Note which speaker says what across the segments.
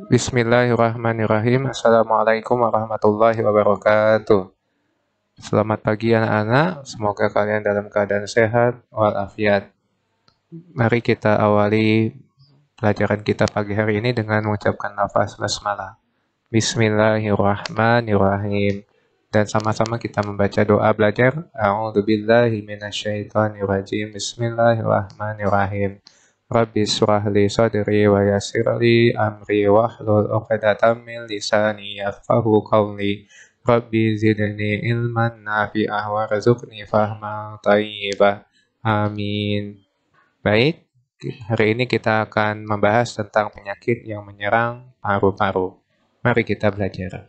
Speaker 1: Bismillahirrahmanirrahim. Assalamualaikum warahmatullahi wabarakatuh. Selamat pagi anak-anak, semoga kalian dalam keadaan sehat walafiat. Mari kita awali pelajaran kita pagi hari ini dengan mengucapkan lafaz basmalah. Bismillahirrahmanirrahim. Dan sama-sama kita membaca doa belajar. A'udzubillahi minasyaitonirrajim. Bismillahirrahmanirrahim. Rabbi shrah li sadri wa yassir li amri wahlul 'uqdatam min lisani yafqahu qawli. Rabbi zidni ilman nafi'ah warzuqni fahman thayyibah. Amin. Baik, hari ini kita akan membahas tentang penyakit yang menyerang paru-paru. Mari kita belajar.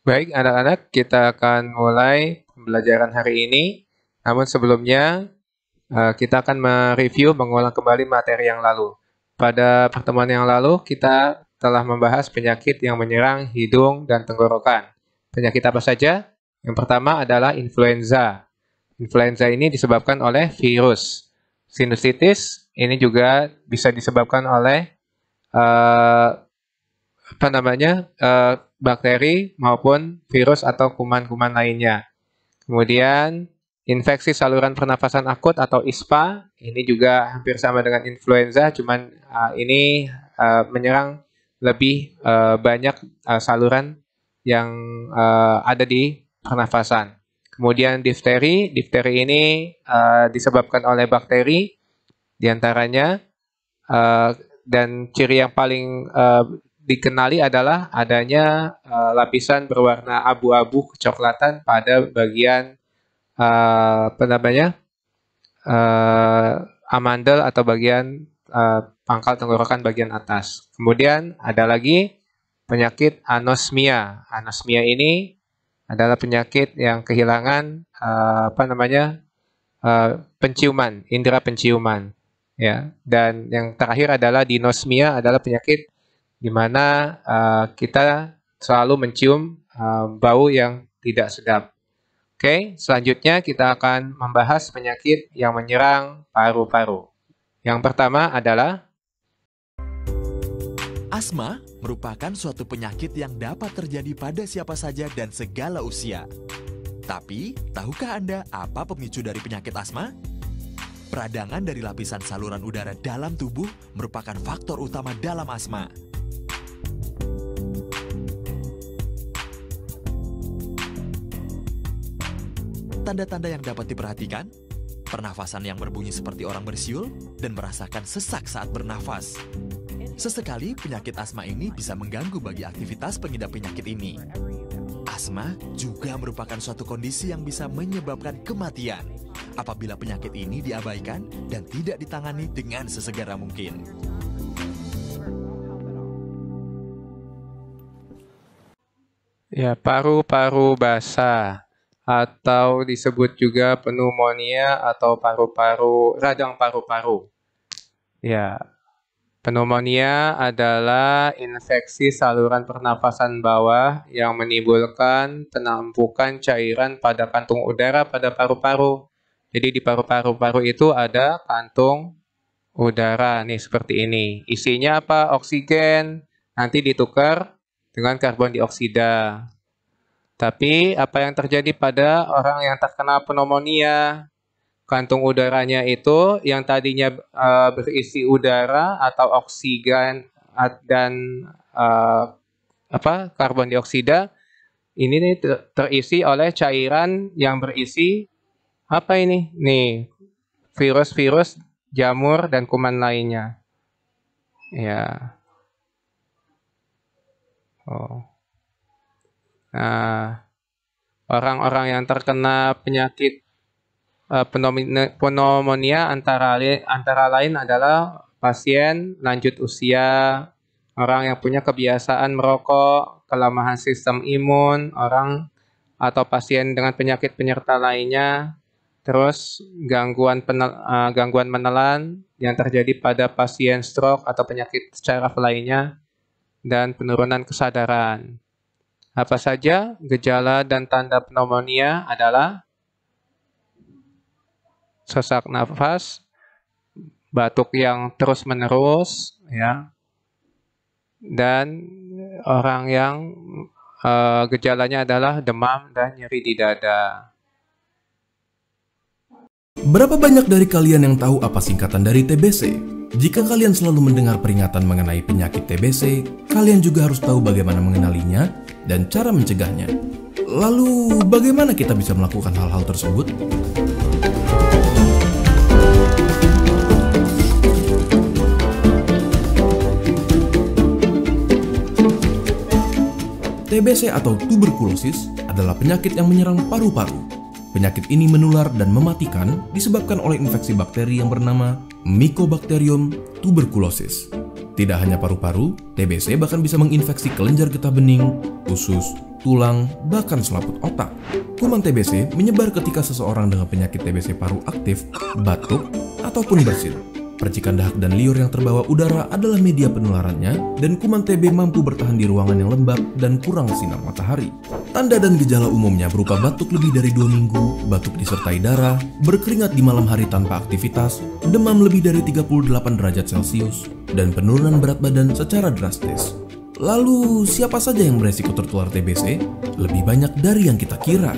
Speaker 1: Baik, anak-anak, kita akan mulai pembelajaran hari ini. Namun sebelumnya, kita akan mereview, mengulang kembali materi yang lalu. Pada pertemuan yang lalu, kita telah membahas penyakit yang menyerang hidung dan tenggorokan. Penyakit apa saja? Yang pertama adalah influenza. Influenza ini disebabkan oleh virus. Sinusitis ini juga bisa disebabkan oleh bakteri maupun virus atau kuman-kuman lainnya. Kemudian infeksi saluran pernafasan akut atau ISPA, ini juga hampir sama dengan influenza, cuman ini menyerang lebih banyak saluran yang ada di pernafasan. Kemudian difteri ini disebabkan oleh bakteri, diantaranya, dan ciri yang paling dikenali adalah adanya lapisan berwarna abu-abu kecoklatan pada bagian amandel atau bagian pangkal tenggorokan bagian atas. Kemudian ada lagi penyakit anosmia. Anosmia ini adalah penyakit yang kehilangan penciuman, indera penciuman, ya. Dan yang terakhir adalah dinosmia, adalah penyakit di mana kita selalu mencium bau yang tidak sedap. Oke, selanjutnya kita akan membahas penyakit yang menyerang paru-paru. Yang pertama adalah
Speaker 2: asma merupakan suatu penyakit yang dapat terjadi pada siapa saja dan segala usia. Tapi, tahukah Anda apa pemicu dari penyakit asma? Peradangan dari lapisan saluran udara dalam tubuh merupakan faktor utama dalam asma. Tanda-tanda yang dapat diperhatikan, pernafasan yang berbunyi seperti orang bersiul dan merasakan sesak saat bernafas. Sesekali penyakit asma ini bisa mengganggu bagi aktivitas pengidap penyakit ini. Asma juga merupakan suatu kondisi yang bisa menyebabkan kematian apabila penyakit ini diabaikan dan tidak ditangani dengan sesegera mungkin.
Speaker 1: ya, paru-paru basah, atau disebut juga pneumonia atau radang paru-paru. Ya, pneumonia adalah infeksi saluran pernafasan bawah yang menimbulkan penumpukan cairan pada kantung udara pada paru-paru. Jadi di paru-paru itu ada kantung udara, nih seperti ini. Isinya apa? Oksigen, nanti ditukar dengan karbon dioksida. Tapi apa yang terjadi pada orang yang terkena pneumonia? Kantung udaranya itu yang tadinya berisi udara atau oksigen dan karbon dioksida, ini terisi oleh cairan yang berisi apa ini? Nih, virus-virus, jamur dan kuman lainnya. Ya. Nah, orang-orang yang terkena penyakit pneumonia antara lain adalah pasien lanjut usia, orang yang punya kebiasaan merokok, kelemahan sistem imun, orang atau pasien dengan penyakit penyerta lainnya, terus gangguan menelan yang terjadi pada pasien stroke atau penyakit saraf lainnya, dan penurunan kesadaran. Apa saja gejala dan tanda pneumonia adalah sesak nafas, batuk yang terus-menerus, ya, dan orang yang gejalanya adalah demam dan nyeri di dada.
Speaker 3: Berapa banyak dari kalian yang tahu apa singkatan dari TBC? Jika kalian selalu mendengar peringatan mengenai penyakit TBC, kalian juga harus tahu bagaimana mengenalinya dan cara mencegahnya. Lalu, bagaimana kita bisa melakukan hal-hal tersebut? TBC atau tuberkulosis adalah penyakit yang menyerang paru-paru. Penyakit ini menular dan mematikan disebabkan oleh infeksi bakteri yang bernama Mycobacterium tuberculosis. Tidak hanya paru-paru, TBC bahkan bisa menginfeksi kelenjar getah bening, usus, tulang, bahkan selaput otak. Kuman TBC menyebar ketika seseorang dengan penyakit TBC paru aktif, batuk, ataupun bersin. Percikan dahak dan liur yang terbawa udara adalah media penularannya, dan kuman TB mampu bertahan di ruangan yang lembab dan kurang sinar matahari. Tanda dan gejala umumnya berupa batuk lebih dari 2 minggu, batuk disertai darah, berkeringat di malam hari tanpa aktivitas, demam lebih dari 38 derajat Celcius, dan penurunan berat badan secara drastis. Lalu, siapa saja yang beresiko tertular TBC? Lebih banyak dari yang kita kira.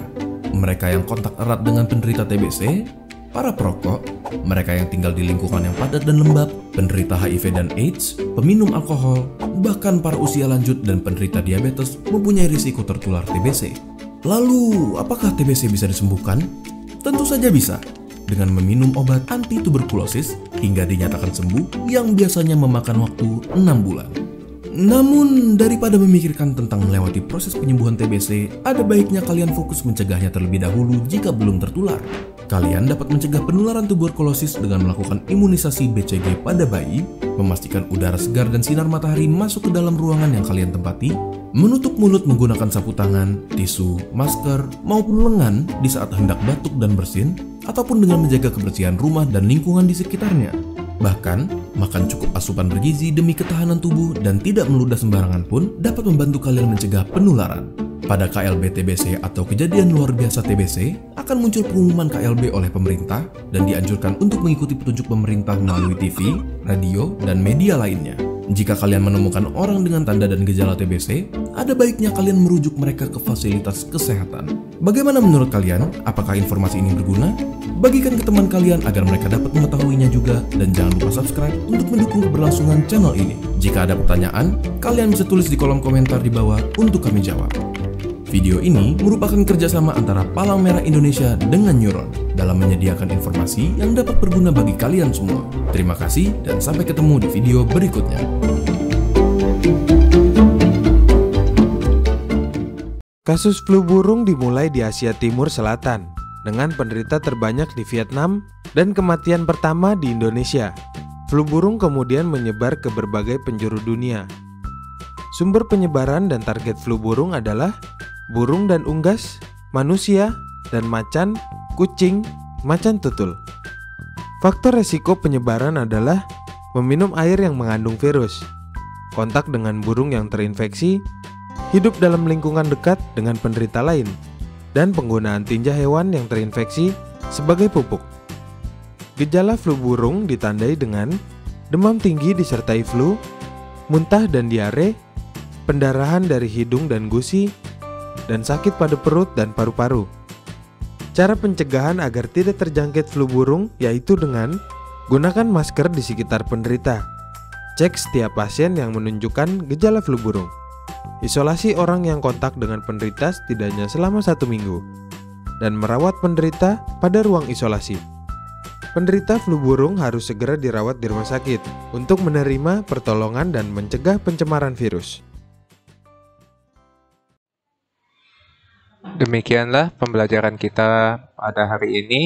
Speaker 3: Mereka yang kontak erat dengan penderita TBC, para perokok, mereka yang tinggal di lingkungan yang padat dan lembab, penderita HIV dan AIDS, peminum alkohol, bahkan para usia lanjut dan penderita diabetes mempunyai risiko tertular TBC. Lalu, apakah TBC bisa disembuhkan? Tentu saja bisa, dengan meminum obat anti-tuberkulosis hingga dinyatakan sembuh yang biasanya memakan waktu 6 bulan. Namun, daripada memikirkan tentang melewati proses penyembuhan TBC, ada baiknya kalian fokus mencegahnya terlebih dahulu jika belum tertular. Kalian dapat mencegah penularan tuberkulosis dengan melakukan imunisasi BCG pada bayi, memastikan udara segar dan sinar matahari masuk ke dalam ruangan yang kalian tempati, menutup mulut menggunakan sapu tangan, tisu, masker, maupun lengan di saat hendak batuk dan bersin, ataupun dengan menjaga kebersihan rumah dan lingkungan di sekitarnya. Bahkan, makan cukup asupan bergizi demi ketahanan tubuh dan tidak meludah sembarangan pun dapat membantu kalian mencegah penularan. Pada KLB TBC atau kejadian luar biasa TBC, akan muncul pengumuman KLB oleh pemerintah dan dianjurkan untuk mengikuti petunjuk pemerintah melalui TV, radio, dan media lainnya. Jika kalian menemukan orang dengan tanda dan gejala TBC, ada baiknya kalian merujuk mereka ke fasilitas kesehatan. Bagaimana menurut kalian? Apakah informasi ini berguna? Bagikan ke teman kalian agar mereka dapat mengetahuinya juga, dan jangan lupa subscribe untuk mendukung keberlangsungan channel ini. Jika ada pertanyaan, kalian bisa tulis di kolom komentar di bawah untuk kami jawab. Video ini merupakan kerjasama antara Palang Merah Indonesia dengan Neuron dalam menyediakan informasi yang dapat berguna bagi kalian semua. Terima kasih dan sampai ketemu di video berikutnya.
Speaker 4: Kasus flu burung dimulai di Asia Timur Selatan dengan penderita terbanyak di Vietnam dan kematian pertama di Indonesia. Flu burung kemudian menyebar ke berbagai penjuru dunia. Sumber penyebaran dan target flu burung adalah burung dan unggas, manusia, dan macan, kucing, macan tutul. Faktor resiko penyebaran adalah meminum air yang mengandung virus, kontak dengan burung yang terinfeksi, hidup dalam lingkungan dekat dengan penderita lain, dan penggunaan tinja hewan yang terinfeksi sebagai pupuk. Gejala flu burung ditandai dengan demam tinggi disertai flu, muntah dan diare, pendarahan dari hidung dan gusi, dan sakit pada perut dan paru-paru. Cara pencegahan agar tidak terjangkit flu burung yaitu dengan gunakan masker di sekitar penderita, cek setiap pasien yang menunjukkan gejala flu burung, isolasi orang yang kontak dengan penderita setidaknya selama 1 minggu, dan merawat penderita pada ruang isolasi. Penderita flu burung harus segera dirawat di rumah sakit untuk menerima pertolongan dan mencegah pencemaran virus.
Speaker 1: Demikianlah pembelajaran kita pada hari ini,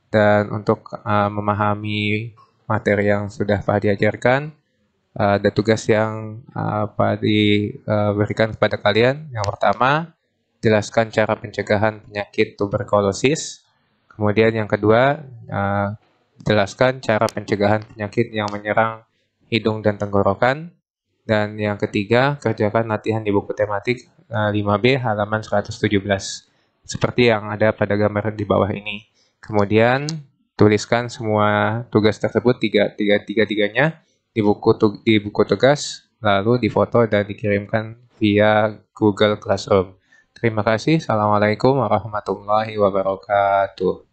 Speaker 1: dan untuk memahami materi yang sudah Pak diajarkan, ada tugas yang Pak diberikan kepada kalian. Yang pertama, jelaskan cara pencegahan penyakit tuberkulosis. Kemudian yang kedua, jelaskan cara pencegahan penyakit yang menyerang hidung dan tenggorokan. Dan yang ketiga, kerjakan latihan di buku tematik 5B halaman 117. Seperti yang ada pada gambar di bawah ini. Kemudian, tuliskan semua tugas tersebut tiga-tiganya di buku tugas, lalu difoto dan dikirimkan via Google Classroom. Terima kasih. Assalamualaikum warahmatullahi wabarakatuh.